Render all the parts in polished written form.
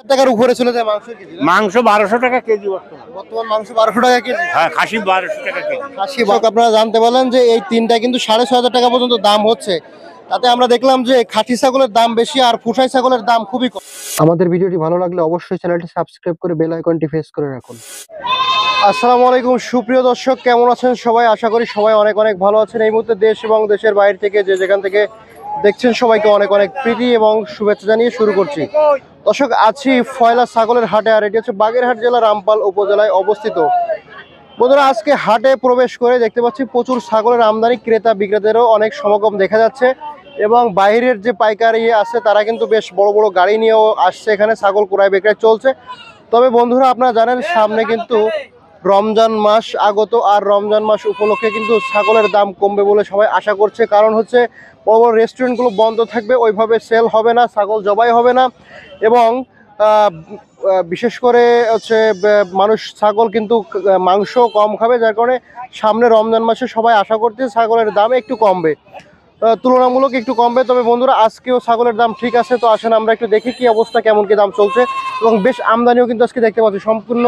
টাকার উপরে চলে যায় মাংস কেজি। মাংস 1200 টাকা কেজি বর্তমান মাংস 1200 টাকা কেজি। হ্যাঁ, খাসি 1200 টাকা কেজি। খাসি আপনারা জানতে পারলেন যে এই তিনটা কিন্তু 6500 টাকা পর্যন্ত দাম হচ্ছে। তাতে আমরা দেখলাম যে খাঁটি ছাগলের দাম বেশি আর পুষাই ছাগলের দাম খুবই কম। আমাদের ভিডিওটি ভালো লাগলে অবশ্যই চ্যানেলটি সাবস্ক্রাইব করে বেল আইকনটি প্রেস করে রাখুন। আসসালামু আলাইকুম সুপ্রিয় দর্শক, কেমন আছেন সবাই? আশা করি সবাই অনেক অনেক ভালো আছেন। এই মুহূর্তে দেশ এবং দেশের বাইরে থেকে যে যেখান থেকে দেখছেন সবাইকে অনেক অনেক প্রীতি এবং শুভেচ্ছা জানিয়ে শুরু করছি। দর্শক, আছি ফয়লা ছাগলের হাটে, আর এটি হচ্ছে বাগেরহাট জেলার রামপাল উপজেলায় অবস্থিত। বন্ধুরা, আজকে হাটে প্রবেশ করে দেখতে পাচ্ছি প্রচুর ছাগলের আমদানি, ক্রেতা বিক্রেতাদেরও অনেক সমাগম দেখা যাচ্ছে এবং বাইরের যে পাইকারি আছে তারা কিন্তু বেশ বড় বড় গাড়ি নিয়েও আসছে, এখানে ছাগল ক্রয় বিক্রয় চলছে। তবে বন্ধুরা, আপনারা জানেন সামনে কিন্তু রমজান মাস আগত, আর রমজান মাস উপলক্ষে কিন্তু ছাগলের দাম কমবে বলে সবাই আশা করছে। কারণ হচ্ছে বড় বড় রেস্টুরেন্টগুলো বন্ধ থাকবে, ওইভাবে সেল হবে না, ছাগল জবাই হবে না এবং বিশেষ করে হচ্ছে মানুষ ছাগল কিন্তু মাংস কম খাবে, যার কারণে সামনে রমজান মাসে সবাই আশা করছে ছাগলের দাম একটু কমবে, তুলনামূলক একটু কমবে। তবে বন্ধুরা, আজকেও ছাগলের দাম ঠিক আছে, তো আসেন আমরা একটু দেখি কি অবস্থা, কেমন কি দাম চলছে এবং বেশ আমদানিও কিন্তু আজকে দেখতে পাচ্ছি। সম্পূর্ণ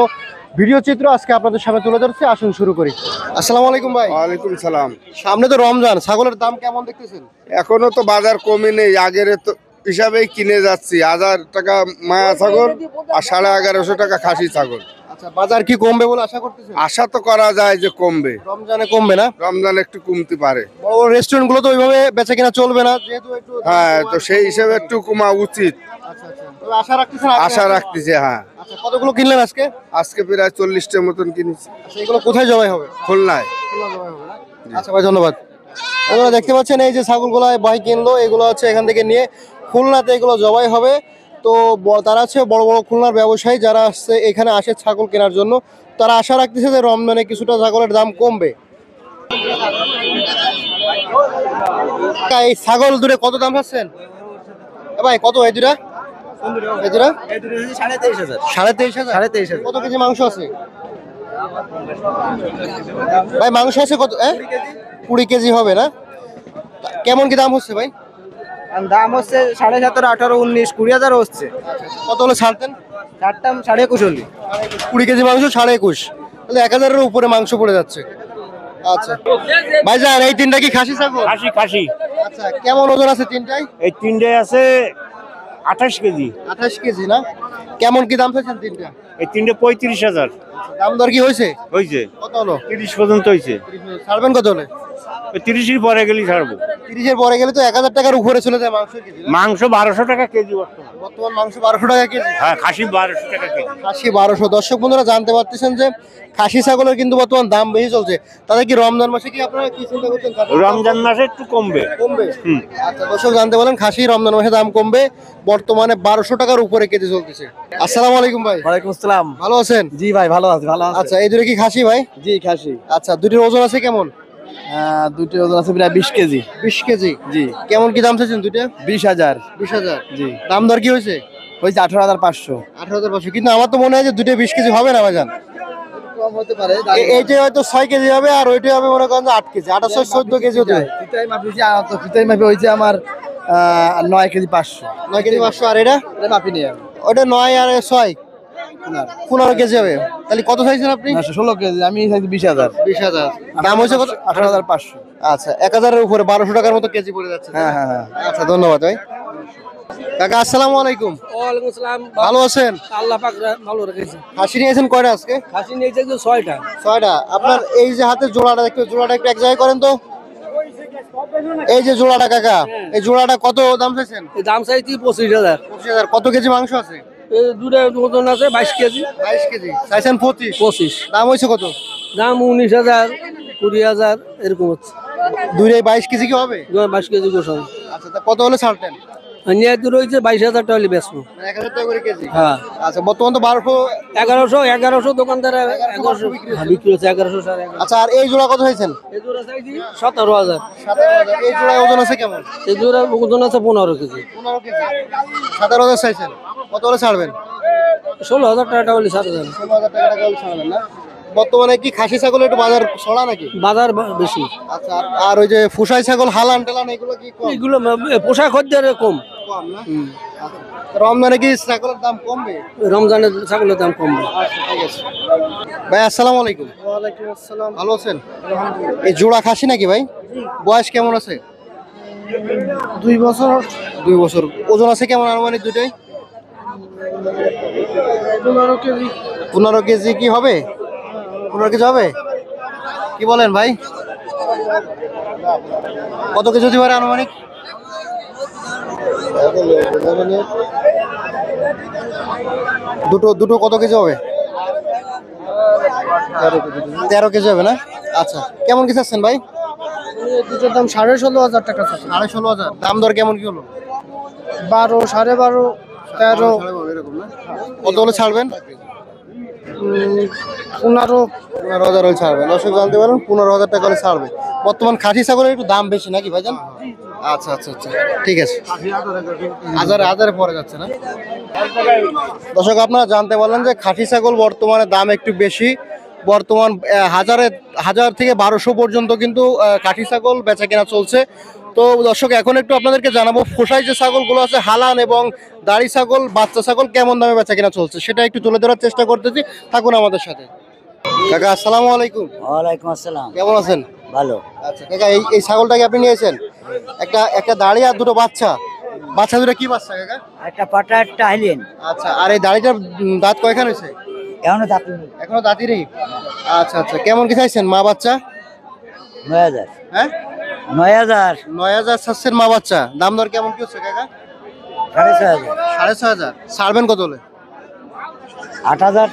ভিডিও চিত্র আজকে আপনাদের সামনে তুলে ধরছি, আসুন শুরু করি। আসসালামু আলাইকুম ভাই। ওয়ালাইকুম সালাম। সামনে তো রমজান, ছাগলের দাম কেমন দেখতেছেন? এখনো তো বাজার কমে নেই, আগের তো হিসাবেই কিনে যাচ্ছি। 1000 টাকা মায়া ছাগল আর 1150 টাকা খাসি ছাগল। আচ্ছা, বাজার কি কমবে বলে আশা করতেছেন? আশা তো করা যায় যে কমবে, রমজানে কমবে না? রমজান একটু কমতে পারে। বড় বড় রেস্টুরেন্ট গুলো তো ওইভাবে বেচা কিনা চলবে না, যেহেতু একটু হ্যাঁ, তো সেই হিসেবে একটু কমা উচিত। আচ্ছা আচ্ছা, তবে আশা রাখতেছেন? আশা রাখতেছে। হ্যাঁ, আচ্ছা, কতগুলো কিনলেন আজকে? আজকে প্রায় 40টার মতন কিনেছি। আচ্ছা, এগুলো কোথায় জবাই হবে? খুলনায়। আচ্ছা ভাই, ধন্যবাদ। আপনারা দেখতে পাচ্ছেন এই যে ছাগলগুলো ভাই কিনলো, এগুলো হচ্ছে এখান থেকে নিয়ে খুলনাতে এগুলো জবাই হবে। তো তারা আছে বড় বড় খুলনার ব্যবসায়ী, যারা আসছে এখানে আসে ছাগল কেনার জন্য, তারা আশা রাখতেছে যে রমজানে কিছুটা ছাগলের দাম কমবে। এই ছাগল দুটো কত দাম পাচ্ছেন ভাই? কত এই দুটা? এই দুটা 23,500 23,000। কত কেজি মাংস আছে ভাই? মাংস আছে কত? 20 কেজি হবে না? কেমন কি দাম হচ্ছে ভাই? দাম হচ্ছে 17,500, 18, 19, 20,000 হচ্ছে। কত হলে ছাড়তেন? চারটাম 21,500। 20 কেজি মাংস 21,500, তাহলে 1000-এর উপরে মাংস পড়ে যাচ্ছে। আচ্ছা ভাইজান, এই তিনটা কি খাসি ছাগল? খাসি খাসি। আচ্ছা, কেমন ওজন আছে তিনটাই? এই তিনটে আছে 28 কেজি। 28 কেজি না? কেমন কি দাম চাইছেন তিনটা? এই তিনটে 35,000 দাম দর কি হয়েছে? হয়েছে। কত হলো? 30 পর্যন্ত হয়েছে। ছাড়বেন কত হলে? 30-এর পরে গেলেই ছাড়বো। 30-এর পরে গেলে তো 1000 টাকার উপরে চলে যায় মাংস কেজি। মাংস 1200 টাকা কেজি বর্তমান মাংস 1200 টাকা কেজি। হ্যাঁ, খাসি 1200 টাকা কেজি। খাসি 1200। দর্শক বন্ধুরা, জানতে পারতেছেন যে খাসি ছাগলের কিন্তু বর্তমান দাম বেশি চলছে। তাহলে কি রমজান মাসে কি আপনারা কি চিন্তা করছেন? রমজান মাসে একটু কমবে। কমবে? আচ্ছা দর্শক, জানতে পারলেন খাসি রমজান মাসে দাম কমবে, বর্তমানে 1200 টাকার উপরে কেজি চলতেছে। আসসালামু আলাইকুম ভাই। ওয়ালাইকুম আসসালাম। ভালো আছেন? জি ভাই, ভালো আছি, ভালো আছি। আচ্ছা, এই দুটো কি খাসি ভাই? জি খাসি। আচ্ছা, দুটির ওজন আছে কেমন? দুটো ওজন আছে প্রায় 20 কেজি। 20 কেজি। জি। কেমন কি দাম চাইছেন দুইটা? 20,000। 20,000। জি। দাম দর কি হয়েছে? হয়েছে 18,500। 18,500। কিন্তু আমার তো মনে হয় যে দুটো 20 কেজি হবে না ভাইজান। কম হতে পারে। এইটা হয়তো 6 কেজি হবে, আর ওইটা হবে মনে করেন যে 8 কেজি, 28 14 কেজি হতে হবে। ফিতাই মাপিছি, তো ফিতাই মাপি হয়েছে আমার 9 কেজি 500। 9 কেজি 500। আর এটা? এটা মাপি নিয়ে ওটা 9 আর 6 15 কেজি হবে। তাহলে কত চাইছেন আপনি? 16 কেজি। আমি চাইছি 20,000। 20,000। দাম হয়েছে কত? 18,500। আচ্ছা, 1000-এর উপরে 1200 টাকার মতো কেজি পড়ে যাচ্ছে। হ্যাঁ হ্যাঁ হ্যাঁ। আচ্ছা, ধন্যবাদ ভাই। কাকা আসসালামু আলাইকুম। ওয়ালাইকুম আসসালাম। ভালো আছেন? আল্লাহ পাক ভালো রেখেছে। খাসি নিয়েছেন কয়টা আজকে? খাসি নিয়েছে 6টা। 6টা। আপনার এই যে হাতে জোড়াটা দেখতে, জোড়াটা একটু এক জায়গায় করেন তো। এই যে জোড়াটা কাকা, এই জোড়াটা কত দাম চাইছেন? দাম চাইছি 25,000। 25,000। কত কেজি মাংস আছে? এই দুটো ওজন আছে 22 কেজি। 22 কেজি চাইছেন 25। 25। দাম হয়েছে কত? দাম 19,000, 20,000 এরকম হচ্ছে। দুইটাই 22 কেজি কি হবে? 22 কেজি গোসল। আচ্ছা, তা কত হলে ছাড়তেন? নিয়ে দূর হয়েছে 22,000 টাকা বেচবো। 1000 টাকা করে কেজি। হ্যাঁ। আচ্ছা, বর্তমান তো 1100 দোকানদার 1100 বিক্রি হচ্ছে। 1100 1150। আচ্ছা, আর এই জোড়া কত হয়েছেন? এই জোড়া চাইছি 17,000। 17,000। এই জোড়া ওজন আছে কেমন? এই জোড়া ওজন আছে 15 কেজি। 15 কেজি। 17,000 চাইছেন, কত হলে ছাড়বেন? 16,000 টাকা হলে ছাড়া যাবে। 16,000 টাকা হলে ছাড়বেন না? বর্তমানে কি খাসি ছাগলের একটু বাজার ছড়া নাকি? বাজার বেশি। আচ্ছা, আর ওই যে ফুসাই ছাগল হালান টালান এগুলো কি কম? এগুলো পোশাক খদ্দের কম। কম না? আচ্ছা। রমজানে কি ছাগলের দাম কমবে? রমজানের ছাগলের দাম কমবে। আচ্ছা ঠিক আছে। ভাই আসসালামু আলাইকুম। ওয়ালাইকুম আসসালাম। ভালো আছেন? এই জোড়া খাসি নাকি ভাই? বয়স কেমন আছে? 2 বছর। 2 বছর। ওজন আছে কেমন আনুমানিক দুটাই? 15 কেজি। 15 কেজি কি হবে? 15 কেজি হবে? কি বলেন ভাই? কত কেজি হতে পারে আনুমানিক? দুটো কত কেজি হবে? 13 কেজি হবে না? আচ্ছা কেমন কি চাচ্ছেন ভাই? দুটোর দাম 16,500 টাকা। 16,500। দাম দর কেমন কি হলো? 12, 12.5, 13, এরকম না? কত হলে ছাড়বেন? 15। 15,000 হলে ছাড়বেন। দর্শক জানতে পারেন 15,000 টাকা হলে ছাড়বে। বর্তমান খাসি ছাগলের একটু দাম বেশি নাকি ভাইজান? আচ্ছা আচ্ছা আচ্ছা ঠিক আছে। হাজারে পরে যাচ্ছে না? দর্শক আপনারা জানতে পারলেন যে খাসি ছাগল বর্তমানে দাম একটু বেশি। বর্তমান 1000 থেকে 1200 পর্যন্ত কিন্তু খাসি ছাগল বেচা কেনা চলছে। তো দর্শক এখন একটু আপনাদেরকে জানাবো ফোসাই যে ছাগলগুলো আছে হালান এবং দাড়ি ছাগল বাচ্চা ছাগল কেমন দামে বেচা কেনা চলছে সেটা একটু তুলে ধরার চেষ্টা করতেছি। থাকুন আমাদের সাথে। কাকা আসসালামু আলাইকুম। ওয়ালাইকুম আসসালাম। কেমন আছেন? ভালো। আচ্ছা কাকা এই ছাগলটাকে আপনি নিয়েছেন? একটা দাড়ি আর দুটো বাচ্চা দুটো কি বাচ্চা কাকা? একটা পাটা একটা হাইলেন। আচ্ছা আর এই দাড়িটার দাঁত কয়খান হয়েছে? এখনো দাঁতি নেই। এখনো দাঁতই নেই। আচ্ছা আচ্ছা কেমন কি চাইছেন মা বাচ্চা? 9,000। হ্যাঁ 9,000। 9,000 চাচ্ছেন মা বাচ্চা। দাম দর কেমন কি হচ্ছে কাকা? 6,500। 6,500। ছাড়বেন কত হলে? 8,000।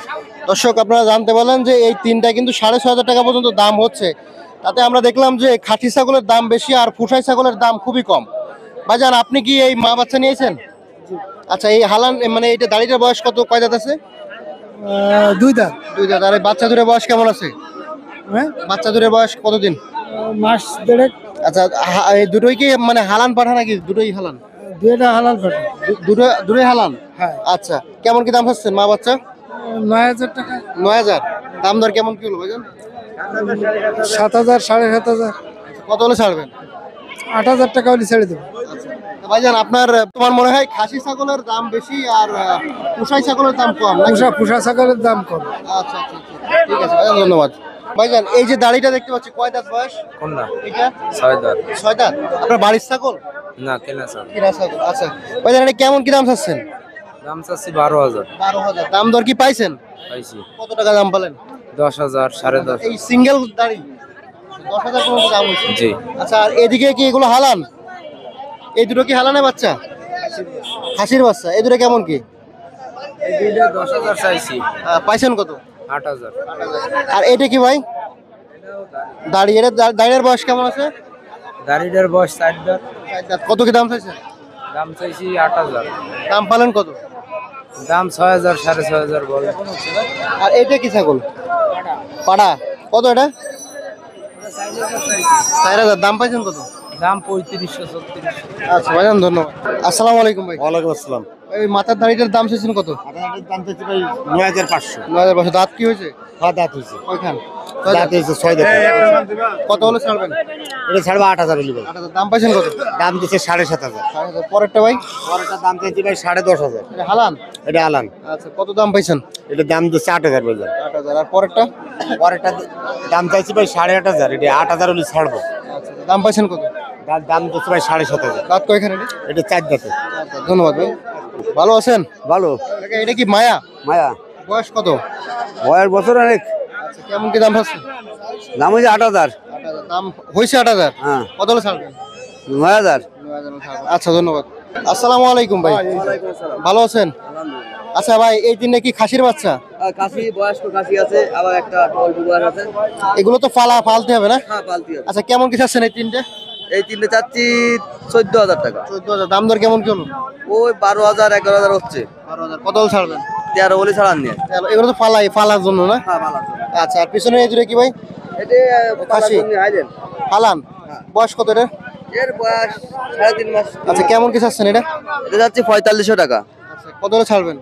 দর্শক আপনারা জানতে পারলেন যে এই তিনটা কিন্তু 6,500 টাকা পর্যন্ত দাম হচ্ছে। তাতে আমরা দেখলাম যে খাঁটি ছাগলের দাম বেশি আর ফুসাই ছাগলের দাম খুবই কম। ভাইজান আপনি কি এই মা বাচ্চা নিয়েছেন? আচ্ছা এই হালান মানে এটা দাড়িটার বয়স কয় দাঁত আছে? 2 দাঁত। 2 দাঁত। আর এই বাচ্চা দুটোর বয়স কেমন আছে? হ্যাঁ, বাচ্চা দুটোর বয়স কতদিন? মাস দেড়েক। আচ্ছা এই দুটোই কি মানে হালান পাঠা নাকি? দুটোই হালান? দুইটা হালাল পাঠা। দুটোই হালান? হ্যাঁ। আচ্ছা কেমন কি দাম হচ্ছেন মা বাচ্চা? 9,000 টাকা। 9,000। দাম দর কেমন কি হলো ভাইজান? 7,000, 7,500। কত হলে ছাড়বেন? 8,000 টাকা হলে ছেড়ে দেবো। ভাইজান আপনার তোমার মনে হয় খাসি ছাগলের দাম বেশি আর পুষাই ছাগলের দাম কম নাকি? পুষা ছাগলের দাম কম। আচ্ছা আচ্ছা আচ্ছা। ঠিক আছে ভাইজান ধন্যবাদ। ভাইজান এই যে দাড়িটা দেখতে পাচ্ছি কয় দাঁত বয়স? কোনটা? এটা 6 দাঁত। 6 দাঁত। আপনার বাড়ির ছাগল? না কেনা স্যার। কিনা ছাগল। আচ্ছা ভাইজান এটা কেমন কি দাম চাচ্ছেন? দাম চাচ্ছি 12,000। 12,000। দাম দর কি পাইছেন? পাইছি। কত টাকা দাম পেলেন? 10,000, 10,500। এই সিঙ্গেল দাড়ি 10,000 পর্যন্ত দাম হয়েছে। জি। আচ্ছা আর এদিকে কি এগুলো হালান? এই দুটো কি হালানের বাচ্চা? খাসির বাচ্চা। এই দুটো কেমন কি? এই দুইটা 10,000 চাইছি। পাইছেন কত? 8,000। আর এটা কি ভাই? দাড়ি। এটা দাড়ির বয়স কেমন আছে? গাড়িটার বয়স 4 দাঁত। 4 দাঁত। কত কি দাম চাইছেন? দাম চাইছি 8,000। দাম পালেন কত? দাম 6,000, 6,500 বল। আর এটা কি ছাগল? পাড়া। কত এটা? 4,000। দাম পাইছেন কত? দাম 3500, 3600। আচ্ছা ভাইজান ধন্যবাদ। আসসালামু আলাইকুম ভাই। ওয়ালাইকুম আসসালাম। এই মাথার দাড়িটার দাম চাইছেন কত? দাম চাইছি ভাই 9,500। 9,500। দাঁত কি হয়েছে? হ্যাঁ দাঁত হয়েছে। কয়খান? দাঁত হয়েছে 6 দাঁত। কত হলে ছাড়বেন? এটা ছাড়বো 8,000 হলি ভাই। 8,000। দাম পাইছেন কত? দাম দিচ্ছে 7,500। 7,500। পরেরটা ভাই? পরেরটা দাম চাইছি ভাই 10,500। এটা হালান? এটা আলান। আচ্ছা কত দাম পাইছেন? এটা দাম দিচ্ছে 8,000 ভাই। 8,000। আর পরেরটা? পরেরটা দাম চাইছি ভাই 8,500। এটা 8,000 হলে ছাড়বো। আচ্ছা দাম পাইছেন কত? দাম দিচ্ছে ভাই 7,500। দাঁত কয়খান এটা? এটা 4 দাঁতে। ধন্যবাদ ভাই। ভালো আছেন? ভালো। কাকা, এটা কি মায়া? মায়া বয়স কত? বয়ের বছর অনেক। আচ্ছা কেমন কি দাম পাচ্ছেন? দাম হচ্ছে 8,000। 8,000। দাম হয়েছে 8,000। হ্যাঁ কত হলে ছাড়বেন? 9,000। 9,000 হলে ছাড়বেন। আচ্ছা ধন্যবাদ। আসসালামু আলাইকুম ভাই। ভালো আছেন? আচ্ছা ভাই এই তিনটা কি খাসির বাচ্চা? কাশি বয়স্ক কাশি আছে, আবার একটা অল্প বয়স আছে। এগুলো তো পালতে হবে না? হ্যাঁ পালতি আছে। আচ্ছা কেমন কি চাচ্ছেন এই তিনটে? এই তিনটে চাচ্ছি 14,000 টাকা। 14,000। দাম দর কেমন কি হলো? ওই 12,000, 11,000 হচ্ছে। 12,000। কত হলে ছাড়বেন? 13 বলে ছাড়ান নিয়ে। এগুলো তো পালার জন্য না? হ্যাঁ ভালো। আচ্ছা আর পিছনে এই দুটো কি ভাই? এটা কাশি? হাইলেন। পালান। বয়স কত এটা? এর বয়স 3.5 মাস। আচ্ছা কেমন কি চাচ্ছেন এটা? এটা যাচ্ছে 4,500 টাকা। আচ্ছা কত হলে ছাড়বেন?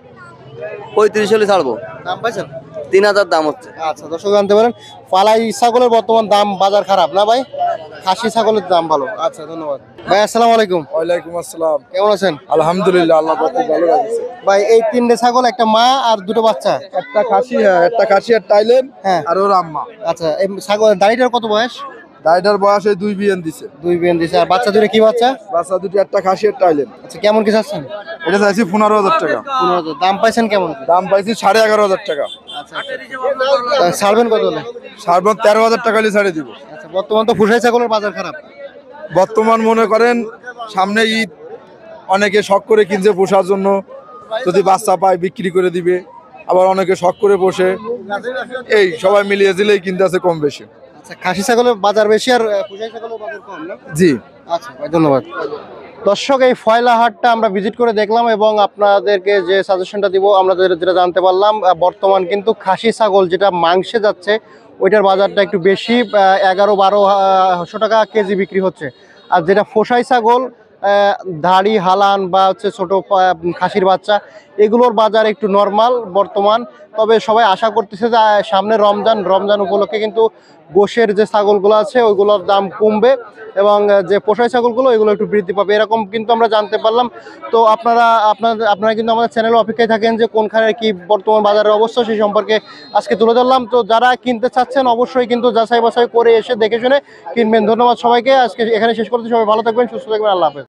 35 হলে ছাড়বো। দাম পাইছেন? 3,000 দাম হচ্ছে। আচ্ছা দর্শক জানতে পারেন পালাই ছাগলের বর্তমান দাম বাজার খারাপ না ভাই? খাসি ছাগলের দাম ভালো। আচ্ছা, ধন্যবাদ ভাই। আসসালামু আলাইকুম। ওয়ালাইকুম আসসালাম। কেমন আছেন? আলহামদুলিল্লাহ, আল্লাহ পাক খুব ভালো রাখছে। ভাই এই তিনটে ছাগল, একটা মা আর দুটো বাচ্চা। একটা খাসি, হ্যাঁ একটা খাসি আর টাইলেন, হ্যাঁ। আর ওর আম্মা। আচ্ছা, এই ছাগল দাড়িটার কত বয়স? দাইটার বয়স এই 2 বিয়ান দিছে। 2 বিয়ান দিছে। আর বাচ্চা দুটো কি বাচ্চা? বাচ্চা দুটো, একটা খাসি আর টাইলেন। আচ্ছা, কেমন কি চাচ্ছেন? এটা চাইছি 15,000 টাকা। 15,000। দাম পাইছেন কেমন? দাম পাইছি 11,500 টাকা। আচ্ছা, ছাড়বেন কত হলে? সারবন 13,000 টাকা হলে ছাড়ে দিব। আচ্ছা, বর্তমান তো ফুসাই ছাগলের বাজার খারাপ। বর্তমান মনে করেন সামনে ঈদ, অনেকে শখ করে কিনছে পোষার জন্য, যদি বাচ্চা পায় বিক্রি করে দিবে, আবার অনেকে শখ করে পোষে, এই সবাই মিলিয়ে দিলেই কিনতে আছে কম বেশি। আচ্ছা, খাসি ছাগলের বাজার বেশি আর ফুসাই ছাগলের বাজার কম না? জি। আচ্ছা ভাই, ধন্যবাদ। দর্শক, এই ফয়লা হাটটা আমরা ভিজিট করে দেখলাম এবং আপনাদেরকে যে সাজেশনটা দিব, আমরা যেটা জানতে পারলাম, বর্তমান কিন্তু খাসি ছাগল যেটা মাংসে যাচ্ছে ওইটার বাজারটা একটু বেশি, 11-1200 টাকা কেজি বিক্রি হচ্ছে। আর যেটা ফোসাই ছাগল, ধাড়ি হালান বা হচ্ছে ছোট খাসির বাচ্চা, এগুলোর বাজার একটু নর্মাল বর্তমান। তবে সবাই আশা করতেছে যে সামনে রমজান উপলক্ষে কিন্তু গোশের যে ছাগলগুলো আছে ওইগুলোর দাম কমবে এবং যে পোষাই ছাগলগুলো এগুলো একটু বৃদ্ধি পাবে, এরকম কিন্তু আমরা জানতে পারলাম। তো আপনারা কিন্তু আমাদের চ্যানেলে অপেক্ষায় থাকেন যে কোনখানে কি বর্তমান বাজারের অবস্থা, সেই সম্পর্কে আজকে তুলে ধরলাম। তো যারা কিনতে চাচ্ছেন অবশ্যই কিন্তু যাচাই বাছাই করে এসে দেখে শুনে কিনবেন। ধন্যবাদ সবাইকে। আজকে এখানে শেষ করতে, সবাই ভালো থাকবেন, সুস্থ থাকবেন, আল্লাহ হাফেজ।